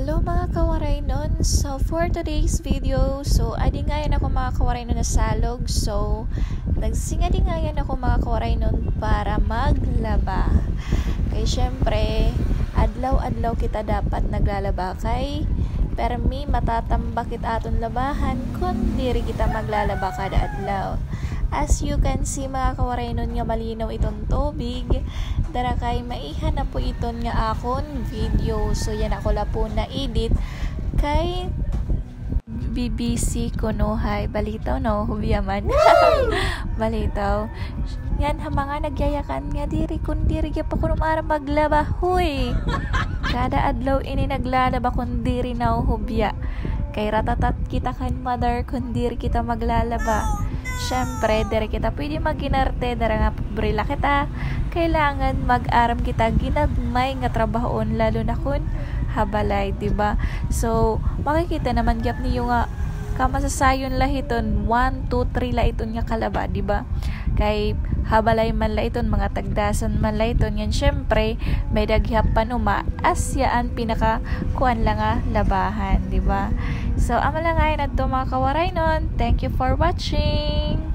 Hello mga kawaray nun. So for today's video, adingayan ako mga kawaray nun na salog. So nagsingadingayan ako mga kawaray nun para maglaba. Kaya syempre, adlaw-adlaw kita dapat naglalaba kay permi matatambak kita aton labahan kung diri kita maglalaba kada adlaw. As you can see mga kawaray nun nga malinaw itong tubig, dara kay maihan na po iton nga akon video. So yan ako la po na edit kay BBC kunuhay balitaw no hubiyaman. Balitaw yan ha mga nagyayakan nga diri kun diri gyud pa kuno mara maglaba huy. Kada adlaw ini naglalaba kun diri na hubya kay ratatat kita kan mother kun diri kita maglalaba. Syempre, dere kita pwede maginarte, dere nga brila kita. Kailangan mag-aram kita ginagmay nga trabahoon, lalo na kun habalay, diba? So, makikita naman gyap niyo nga kamasasayon lahiton 1, 2, 3 la iton nga kalaba, diba? Kay habalay man la iton, mga tagdasan man la iton, yan syempre may daghap panuma asyaan pinaka kuan lang nga labahan, diba? So, amalangayan at mga kawaray nun. Thank you for watching!